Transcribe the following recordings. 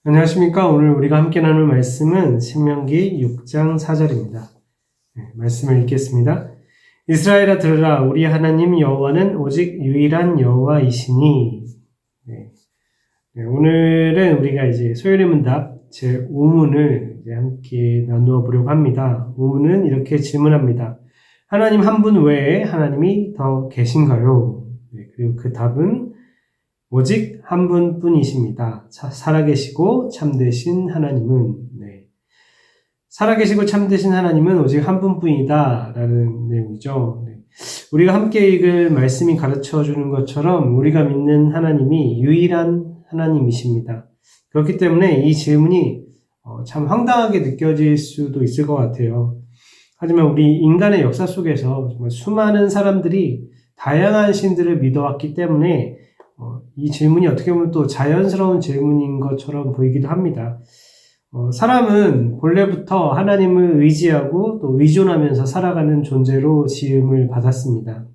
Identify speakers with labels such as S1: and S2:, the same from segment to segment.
S1: 안녕하십니까. 오늘 우리가 함께 나눌 말씀은 신명기 6장 4절입니다. 말씀을 읽겠습니다. 이스라엘아 들으라. 우리 하나님 여호와는 오직 유일한 여호와이시니. 오늘은 우리가 이제 소연의 문답 제5문을 함께 나누어 보려고 합니다. 5문은 이렇게 질문합니다. 하나님 한 분 외에 하나님이 더 계신가요? 그리고 그 답은 오직 한 분뿐이십니다. 살아계시고 참되신 하나님은 살아계시고 참되신 하나님은 오직 한 분뿐이다 라는 내용이죠. 우리가 함께 읽을 말씀이 가르쳐주는 것처럼 우리가 믿는 하나님이 유일한 하나님이십니다. 그렇기 때문에 이 질문이 참 황당하게 느껴질 수도 있을 것 같아요. 하지만 우리 인간의 역사 속에서 정말 수많은 사람들이 다양한 신들을 믿어왔기 때문에 이 질문이 어떻게 보면 또 자연스러운 질문인 것처럼 보이기도 합니다. 사람은 본래부터 하나님을 의지하고 또 의존하면서 살아가는 존재로 지음을 받았습니다.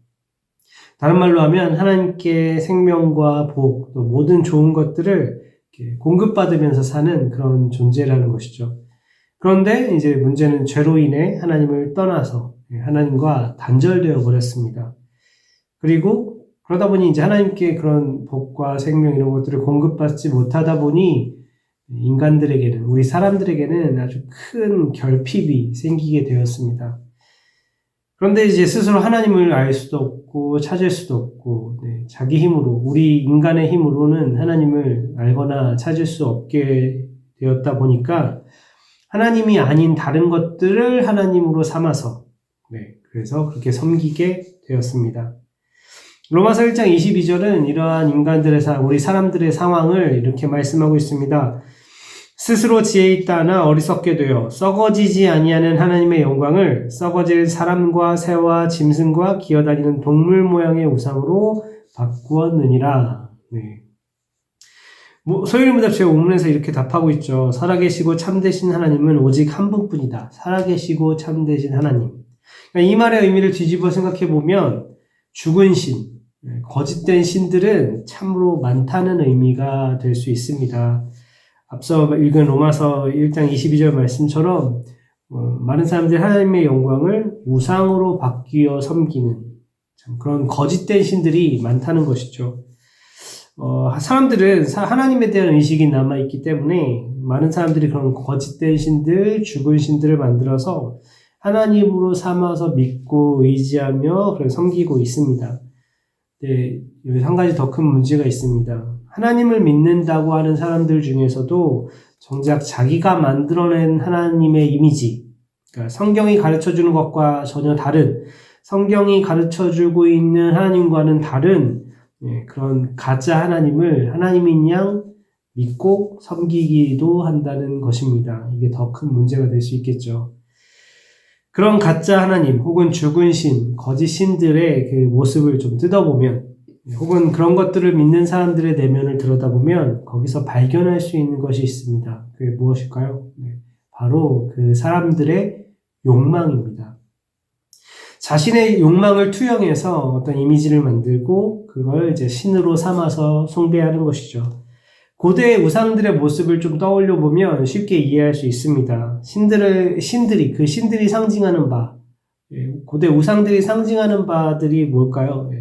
S1: 다른 말로 하면 하나님께 생명과 복, 또 모든 좋은 것들을 공급받으면서 사는 그런 존재라는 것이죠. 그런데 이제 문제는 죄로 인해 하나님을 떠나서 하나님과 단절되어 버렸습니다. 그리고 그러다 보니 이제 하나님께 그런 복과 생명 이런 것들을 공급받지 못하다 보니 인간들에게는, 우리 사람들에게는 아주 큰 결핍이 생기게 되었습니다. 그런데 이제 스스로 하나님을 알 수도 없고 찾을 수도 없고 자기 힘으로, 우리 인간의 힘으로는 하나님을 알거나 찾을 수 없게 되었다 보니까 하나님이 아닌 다른 것들을 하나님으로 삼아서 그래서 그렇게 섬기게 되었습니다. 로마서 1장 22절은 이러한 인간들의 우리 사람들의 상황을 이렇게 말씀하고 있습니다. 스스로 지혜 있다나 어리석게 되어 썩어지지 아니하는 하나님의 영광을 썩어질 사람과 새와 짐승과 기어다니는 동물 모양의 우상으로 바꾸었느니라. 소율의 문답 제5문에서 이렇게 답하고 있죠. 살아계시고 참되신 하나님은 오직 한 분뿐이다. 살아계시고 참되신 하나님. 그러니까 이 말의 의미를 뒤집어 생각해보면 죽은 신, 거짓된 신들은 참으로 많다는 의미가 될 수 있습니다. 앞서 읽은 로마서 1장 22절 말씀처럼 많은 사람들이 하나님의 영광을 우상으로 바뀌어 섬기는 그런 거짓된 신들이 많다는 것이죠. 사람들은 하나님에 대한 의식이 남아있기 때문에 많은 사람들이 그런 거짓된 신들, 죽은 신들을 만들어서 하나님으로 삼아서 믿고 의지하며 섬기고 있습니다. 여기 한 가지 더 큰 문제가 있습니다. 하나님을 믿는다고 하는 사람들 중에서도 정작 자기가 만들어낸 하나님의 이미지, 그러니까 성경이 가르쳐주는 것과 전혀 다른, 성경이 가르쳐주고 있는 하나님과는 다른 그런 가짜 하나님을 하나님인 양 믿고 섬기기도 한다는 것입니다. 이게 더 큰 문제가 될 수 있겠죠. 그런 가짜 하나님 혹은 죽은 신, 거짓 신들의 그 모습을 좀 뜯어보면 혹은 그런 것들을 믿는 사람들의 내면을 들여다보면 거기서 발견할 수 있는 것이 있습니다. 그게 무엇일까요? 바로 그 사람들의 욕망입니다. 자신의 욕망을 투영해서 어떤 이미지를 만들고 그걸 이제 신으로 삼아서 숭배하는 것이죠. 고대 우상들의 모습을 좀 떠올려 보면 쉽게 이해할 수 있습니다. 신들이 상징하는 바, 고대 우상들이 상징하는 바들이 뭘까요?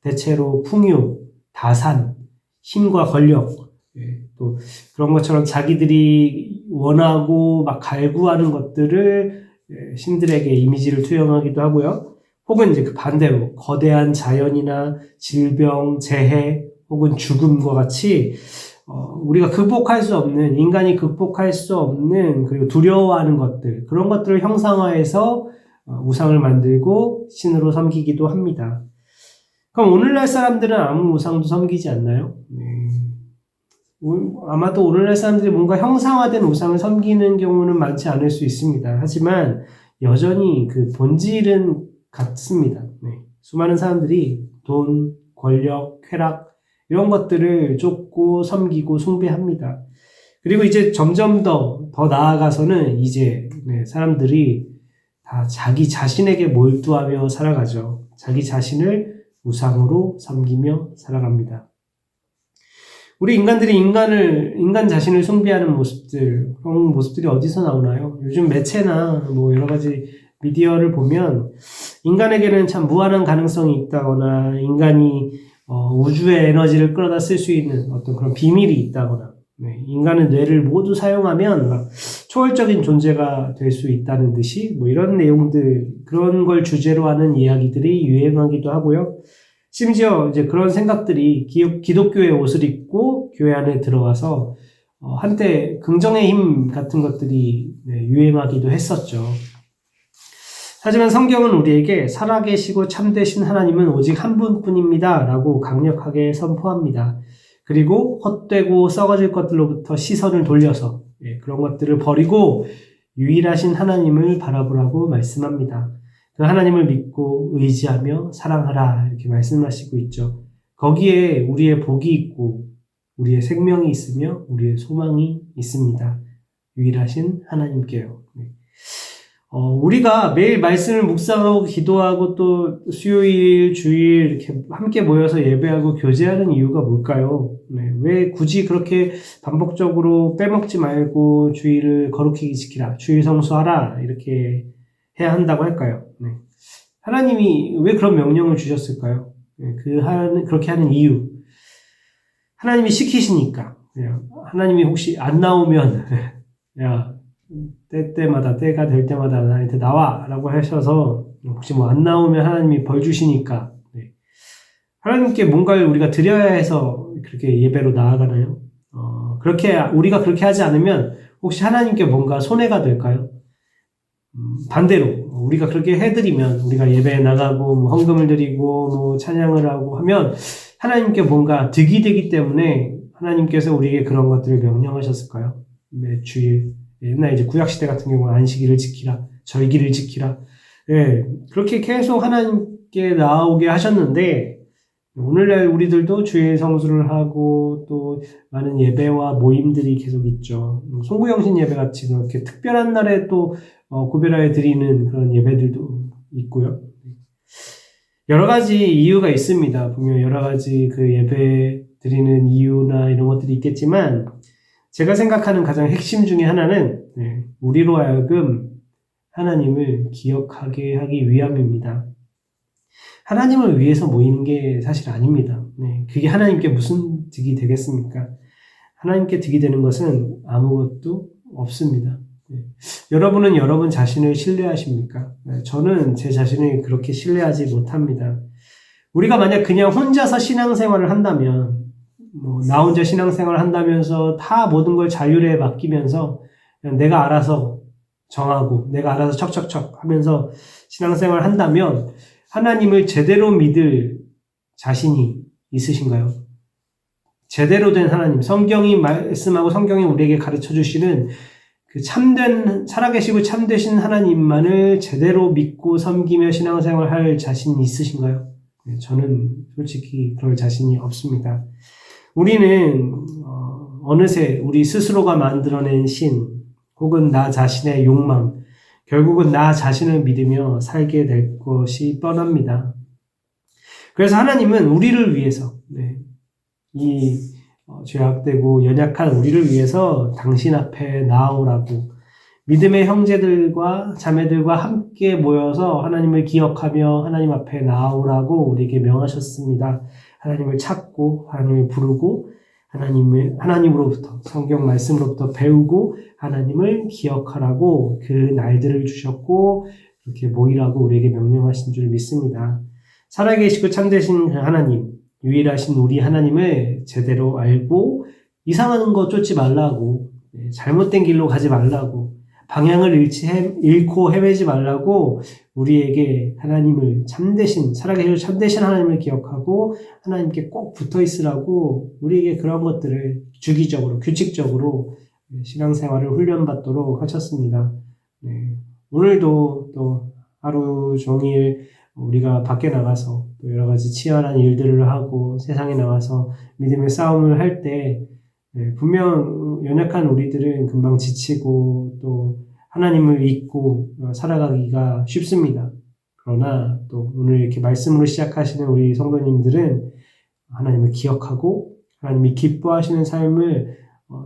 S1: 대체로 풍요, 다산, 힘과 권력, 또 그런 것처럼 자기들이 원하고 막 갈구하는 것들을 신들에게 이미지를 투영하기도 하고요. 혹은 이제 그 반대로 거대한 자연이나 질병, 재해, 혹은 죽음과 같이 우리가 극복할 수 없는, 인간이 극복할 수 없는, 그리고 두려워하는 것들, 그런 것들을 형상화해서 우상을 만들고 신으로 섬기기도 합니다. 그럼 오늘날 사람들은 아무 우상도 섬기지 않나요? 아마도 오늘날 사람들이 뭔가 형상화된 우상을 섬기는 경우는 많지 않을 수 있습니다. 하지만 여전히 그 본질은 같습니다. 수많은 사람들이 돈, 권력, 쾌락, 이런 것들을 쫓고 섬기고 숭배합니다. 그리고 이제 점점 더 나아가서는 이제 사람들이 다 자기 자신에게 몰두하며 살아가죠. 자기 자신을 우상으로 섬기며 살아갑니다. 우리 인간들이 인간 자신을 숭배하는 모습들, 그런 모습들이 어디서 나오나요? 요즘 매체나 뭐 여러 가지 미디어를 보면 인간에게는 참 무한한 가능성이 있다거나 인간이 우주의 에너지를 끌어다 쓸 수 있는 어떤 그런 비밀이 있다거나 인간의 뇌를 모두 사용하면 막 초월적인 존재가 될 수 있다는 듯이 뭐 이런 내용들, 그런 걸 주제로 하는 이야기들이 유행하기도 하고요. 심지어 이제 그런 생각들이 기독교의 옷을 입고 교회 안에 들어와서 한때 긍정의 힘 같은 것들이 유행하기도 했었죠. 하지만 성경은 우리에게 살아계시고 참되신 하나님은 오직 한 분뿐입니다 라고 강력하게 선포합니다. 그리고 헛되고 썩어질 것들로부터 시선을 돌려서 그런 것들을 버리고 유일하신 하나님을 바라보라고 말씀합니다. 그 하나님을 믿고 의지하며 사랑하라 이렇게 말씀하시고 있죠. 거기에 우리의 복이 있고 우리의 생명이 있으며 우리의 소망이 있습니다. 유일하신 하나님께요. 우리가 매일 말씀을 묵상하고 기도하고 또 수요일, 주일 이렇게 함께 모여서 예배하고 교제하는 이유가 뭘까요? 왜 굳이 그렇게 반복적으로 빼먹지 말고 주일을 거룩히 지키라, 주일 성수하라 이렇게 해야 한다고 할까요? 하나님이 왜 그런 명령을 주셨을까요? 그렇게 하는 이유. 하나님이 시키시니까. 하나님이 혹시 안 나오면, 야, 때가 될 때마다 나한테 나와! 라고 하셔서, 혹시 뭐 안 나오면 하나님이 벌 주시니까, 하나님께 뭔가를 우리가 드려야 해서 그렇게 예배로 나아가나요? 우리가 그렇게 하지 않으면 혹시 하나님께 뭔가 손해가 될까요? 반대로, 우리가 그렇게 해드리면, 우리가 예배에 나가고, 뭐 헌금을 드리고, 뭐 찬양을 하고 하면, 하나님께 뭔가 득이 되기 때문에 하나님께서 우리에게 그런 것들을 명령하셨을까요? 주일. 옛날 이제 구약시대 같은 경우는 안식일을 지키라, 절기를 지키라. 그렇게 계속 하나님께 나오게 하셨는데, 오늘날 우리들도 주일 성수를 하고, 또 많은 예배와 모임들이 계속 있죠. 송구영신 예배 같이 그렇게 특별한 날에 또 구별하여 드리는 그런 예배들도 있고요. 여러 가지 이유가 있습니다. 분명 여러 가지 그 예배 드리는 이유나 이런 것들이 있겠지만, 제가 생각하는 가장 핵심 중에 하나는 우리로 하여금 하나님을 기억하게 하기 위함입니다. 하나님을 위해서 모이는 게 사실 아닙니다. 그게 하나님께 무슨 득이 되겠습니까? 하나님께 득이 되는 것은 아무것도 없습니다. 여러분은 여러분 자신을 신뢰하십니까? 저는 제 자신을 그렇게 신뢰하지 못합니다. 우리가 만약 그냥 혼자서 신앙생활을 한다면, 나 혼자 신앙생활을 한다면서 다 모든 걸 자율에 맡기면서 그냥 내가 알아서 정하고 내가 알아서 척척척 하면서 신앙생활을 한다면 하나님을 제대로 믿을 자신이 있으신가요? 제대로 된 하나님, 성경이 말씀하고 성경이 우리에게 가르쳐 주시는 그 살아계시고 참되신 하나님만을 제대로 믿고 섬기며 신앙생활 할 자신이 있으신가요? 저는 솔직히 그럴 자신이 없습니다. 우리는 어느새 우리 스스로가 만들어낸 신 혹은 나 자신의 욕망, 결국은 나 자신을 믿으며 살게 될 것이 뻔합니다. 그래서 하나님은 우리를 위해서 이 죄악되고 연약한 우리를 위해서 당신 앞에 나오라고 믿음의 형제들과 자매들과 함께 모여서 하나님을 기억하며 하나님 앞에 나오라고 우리에게 명하셨습니다. 하나님을 찾고 하나님을 부르고 하나님으로부터 성경 말씀으로부터 배우고 하나님을 기억하라고 그 날들을 주셨고 그렇게 모이라고 우리에게 명령하신 줄 믿습니다. 살아계시고 참되신 하나님, 유일하신 우리 하나님을 제대로 알고 이상한 거 쫓지 말라고, 잘못된 길로 가지 말라고, 방향을 잃고 헤매지 말라고 우리에게 하나님을 살아계시고 참되신 하나님을 기억하고 하나님께 꼭 붙어 있으라고 우리에게 그런 것들을 주기적으로, 규칙적으로 신앙생활을 훈련받도록 하셨습니다. 오늘도 또 하루 종일 우리가 밖에 나가서 또 여러 가지 치열한 일들을 하고 세상에 나가서 믿음의 싸움을 할 때 분명 연약한 우리들은 금방 지치고 또 하나님을 잊고 살아가기가 쉽습니다. 그러나 또 오늘 이렇게 말씀으로 시작하시는 우리 성도님들은 하나님을 기억하고 하나님이 기뻐하시는 삶을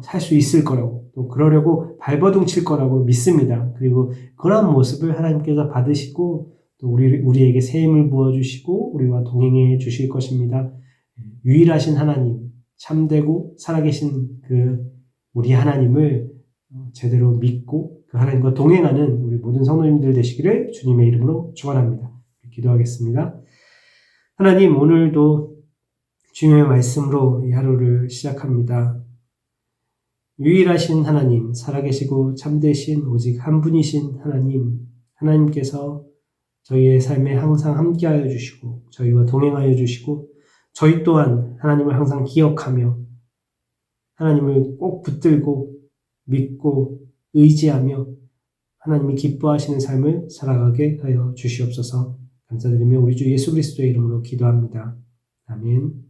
S1: 살 수 있을 거라고, 또 그러려고 발버둥 칠 거라고 믿습니다. 그리고 그러한 모습을 하나님께서 받으시고 또 우리에게 새 힘을 부어주시고 우리와 동행해 주실 것입니다. 유일하신 하나님, 참되고 살아계신 그 우리 하나님을 제대로 믿고 그 하나님과 동행하는 우리 모든 성도님들 되시기를 주님의 이름으로 축원합니다. 기도하겠습니다. 하나님, 오늘도 주님의 말씀으로 이 하루를 시작합니다. 유일하신 하나님, 살아계시고 참되신 오직 한 분이신 하나님, 하나님께서 저희의 삶에 항상 함께하여 주시고 저희와 동행하여 주시고 저희 또한 하나님을 항상 기억하며 하나님을 꼭 붙들고 믿고 의지하며 하나님이 기뻐하시는 삶을 살아가게 하여 주시옵소서. 감사드리며 우리 주 예수 그리스도의 이름으로 기도합니다. 아멘.